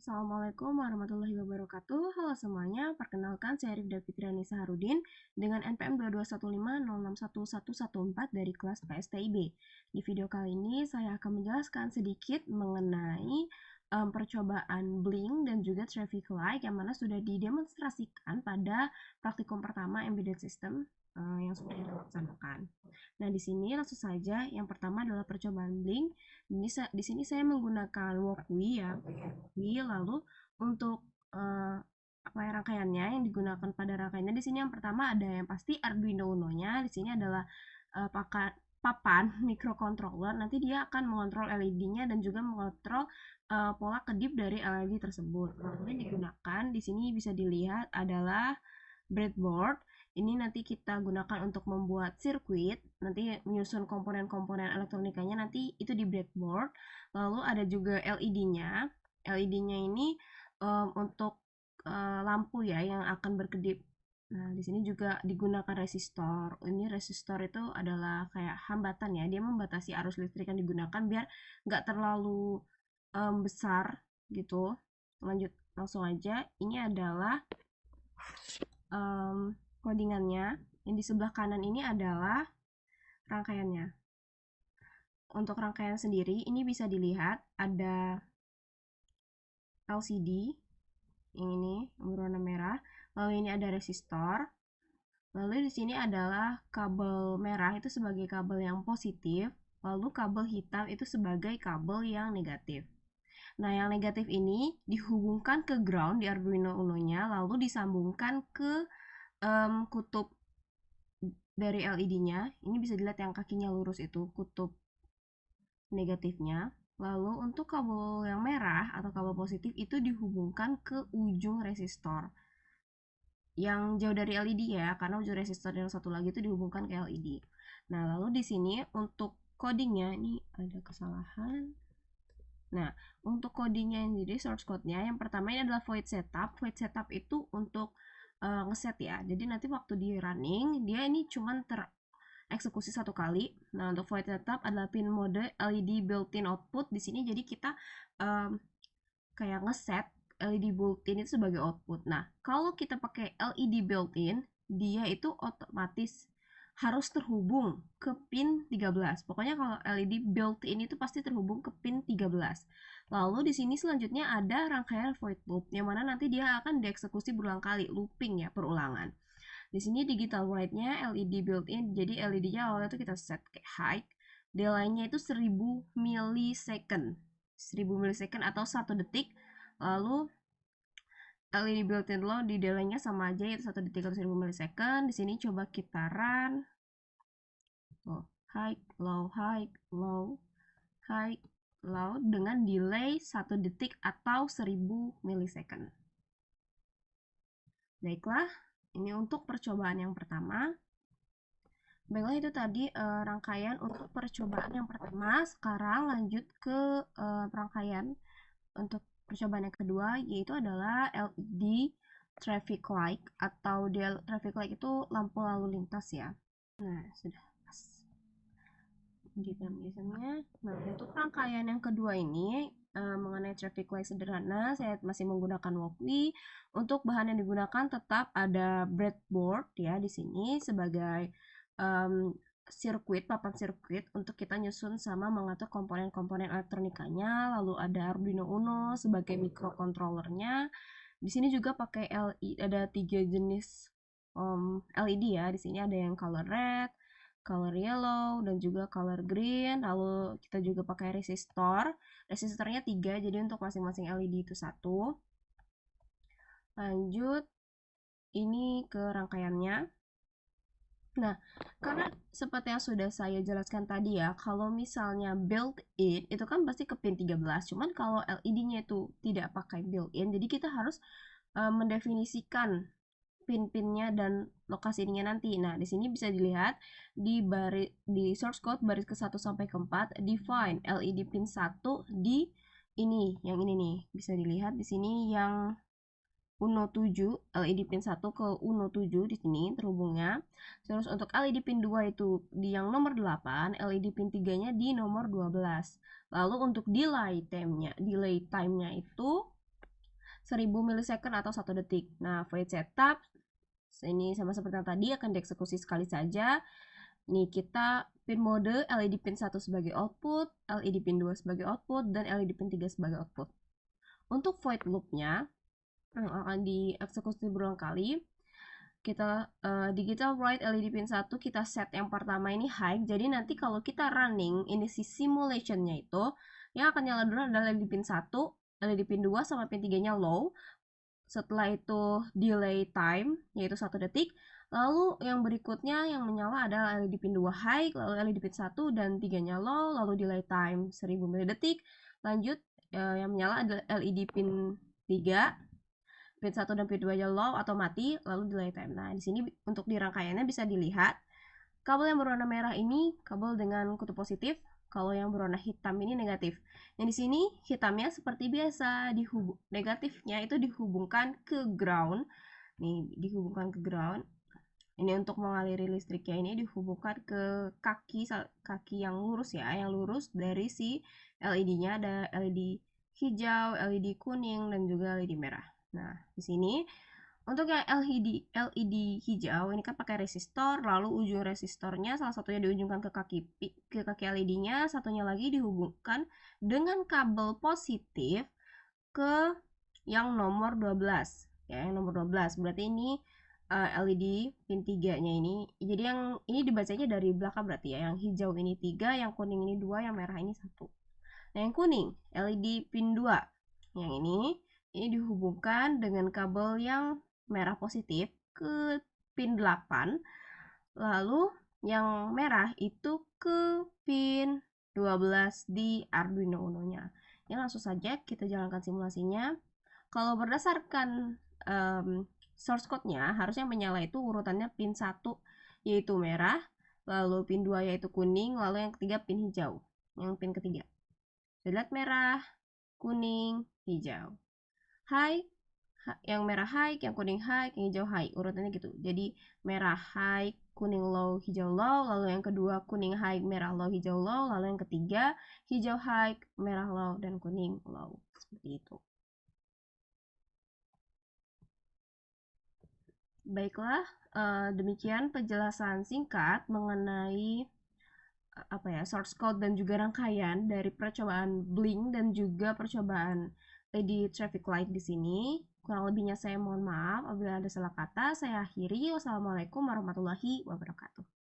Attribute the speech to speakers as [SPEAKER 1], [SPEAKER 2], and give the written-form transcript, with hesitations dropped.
[SPEAKER 1] Assalamualaikum warahmatullahi wabarakatuh. Halo semuanya, perkenalkan saya Rifda Fitriani Saharudin dengan NPM 22150611114 dari kelas PSTIB. Di video kali ini saya akan menjelaskan sedikit mengenai percobaan Blink dan juga Traffic Light yang mana sudah didemonstrasikan pada praktikum pertama Embedded System yang sudah kita laksanakan. Nah, di sini langsung saja. Yang pertama adalah percobaan Blink. Di sini saya menggunakan Walkwi ya, lalu untuk rangkaiannya yang digunakan pada rangkaiannya di sini yang pertama ada yang pasti Arduino Uno-nya. Di sini adalah papan microcontroller. Nanti dia akan mengontrol LED-nya dan juga mengontrol pola kedip dari LED tersebut. Kemudian digunakan di sini bisa dilihat adalah breadboard. Ini nanti kita gunakan untuk membuat sirkuit, nanti menyusun komponen-komponen elektronikanya nanti itu di breadboard. Lalu ada juga LED-nya. LED-nya ini untuk lampu ya yang akan berkedip. Nah, di sini juga digunakan resistor. Ini resistor itu adalah kayak hambatan ya, dia membatasi arus listrik yang digunakan biar nggak terlalu besar gitu. Lanjut langsung aja. Ini adalah codingannya. Yang di sebelah kanan ini adalah rangkaiannya. Untuk rangkaian sendiri ini bisa dilihat ada LCD yang ini berwarna merah, lalu ini ada resistor, lalu di sini adalah kabel merah itu sebagai kabel yang positif, lalu kabel hitam itu sebagai kabel yang negatif. Nah, yang negatif ini dihubungkan ke ground di Arduino Uno-nya, lalu disambungkan ke kutub dari LED-nya. Ini bisa dilihat yang kakinya lurus itu kutub negatifnya. Lalu untuk kabel yang merah atau kabel positif itu dihubungkan ke ujung resistor yang jauh dari LED ya, karena ujung resistor yang satu lagi itu dihubungkan ke LED. Nah, lalu di sini untuk codingnya ini ada kesalahan. Nah, untuk codingnya jadi source code-nya yang pertama ini adalah void setup. Void setup itu untuk ngeset ya. Jadi nanti waktu di running dia ini cuman tereksekusi satu kali. Nah, untuk void setup adalah pin mode LED built-in output. Di sini jadi kita kayak ngeset LED built-in itu sebagai output. Nah, kalau kita pakai LED built-in, dia itu otomatis harus terhubung ke pin 13. Pokoknya kalau LED built-in itu pasti terhubung ke pin 13. Lalu di sini selanjutnya ada rangkaian void loop yang mana nanti dia akan dieksekusi berulang kali, looping ya, perulangan. Di sini digital write-nya LED built-in. Jadi LED-nya awalnya itu kita set kayak high. Delay-nya itu 1000 millisecond. 1000 millisecond atau 1 detik. Lalu LED built-in low di delay-nya sama aja yaitu 1 detik atau 1000 millisecond. Di sini coba kita run. Oh, high, low, high, low, high, low dengan delay 1 detik atau 1000 millisecond. Baiklah, ini untuk percobaan yang pertama. Baiklah, itu tadi rangkaian untuk percobaan yang pertama. Sekarang lanjut ke rangkaian untuk percobaan yang kedua, yaitu adalah LED traffic light atau traffic light itu lampu lalu lintas ya. Nah, sudah pas di penjelasannya. Nah, untuk rangkaian yang kedua ini mengenai traffic light sederhana, saya masih menggunakan Walkwi. Untuk bahan yang digunakan tetap ada breadboard ya di sini sebagai sirkuit, papan sirkuit untuk kita nyusun sama mengatur komponen-komponen elektronikanya. Lalu ada Arduino Uno sebagai microcontrollernya. Di sini juga pakai LED, ada 3 jenis LED ya. Di sini ada yang color red, color yellow, dan juga color green. Lalu kita juga pakai resistor. Resistornya 3, jadi untuk masing-masing LED itu 1. Lanjut, ini ke rangkaiannya. Nah, karena seperti yang sudah saya jelaskan tadi ya, kalau misalnya built-in itu kan pasti ke pin 13. Cuman kalau LED-nya itu tidak pakai built-in, jadi kita harus mendefinisikan pin-pinnya dan lokasinya nanti. Nah, di sini bisa dilihat di source code baris ke-1 sampai ke-4 define LED pin 1 di ini, yang ini nih. Bisa dilihat di sini yang Uno 7, LED pin 1 ke Uno 7 di sini terhubungnya. Terus untuk LED pin 2 itu di yang nomor 8, LED pin 3-nya di nomor 12. Lalu untuk delay time-nya itu 1000 milisecond atau 1 detik. Nah, void setup ini sama seperti yang tadi akan dieksekusi sekali saja. Nih kita pin mode LED pin 1 sebagai output, LED pin 2 sebagai output, dan LED pin 3 sebagai output. Untuk void loopnya yang akan dieksekusi berulang kali, kita digital write LED pin 1 kita set yang pertama ini high. Jadi nanti kalau kita running ini si simulationnya itu yang akan nyala dulu adalah LED pin 1, LED pin 2 sama pin 3 nya low. Setelah itu delay time yaitu 1 detik. Lalu yang berikutnya yang menyala adalah LED pin 2 high, lalu LED pin 1 dan 3 nya low, lalu delay time 1000 mili-detik. Lanjut yang menyala adalah LED pin 3, pin 1 dan pin 2 nya low atau mati, lalu delay time. Nah, di sini untuk di rangkaiannya bisa dilihat kabel yang berwarna merah ini kabel dengan kutub positif, kalau yang berwarna hitam ini negatif. Yang di sini hitamnya seperti biasa, negatifnya itu dihubungkan ke ground. Nih, dihubungkan ke ground. Ini untuk mengaliri listriknya ini dihubungkan ke kaki yang lurus ya, yang lurus dari si LED-nya. Ada LED hijau, LED kuning, dan juga LED merah. Nah, di sini untuk yang LED hijau ini kan pakai resistor, lalu ujung resistornya salah satunya diujungkan ke kaki LED-nya, satunya lagi dihubungkan dengan kabel positif ke yang nomor 12. Ya, yang nomor 12. Berarti ini LED pin 3-nya ini. Jadi yang ini dibacanya dari belakang berarti ya. Yang hijau ini 3, yang kuning ini 2, yang merah ini 1. Nah, yang kuning LED pin 2. Yang ini dihubungkan dengan kabel yang merah positif ke pin 8. Lalu yang merah itu ke pin 12 di Arduino Uno-nya. Ya, langsung saja kita jalankan simulasinya. Kalau berdasarkan source code-nya, harusnya menyala itu urutannya pin 1 yaitu merah, lalu pin 2 yaitu kuning, lalu yang ketiga pin hijau. Yang pin ketiga. Lihat merah, kuning, hijau. High, yang merah high, yang kuning high, yang hijau high, urutannya gitu. Jadi merah high, kuning low, hijau low, lalu yang kedua kuning high, merah low, hijau low, lalu yang ketiga hijau high, merah low, dan kuning low. Seperti itu. Baiklah, demikian penjelasan singkat mengenai source code dan juga rangkaian dari percobaan Blink dan juga percobaan LED traffic light di sini. Kurang lebihnya saya mohon maaf apabila ada salah kata. Saya akhiri. Wassalamualaikum warahmatullahi wabarakatuh.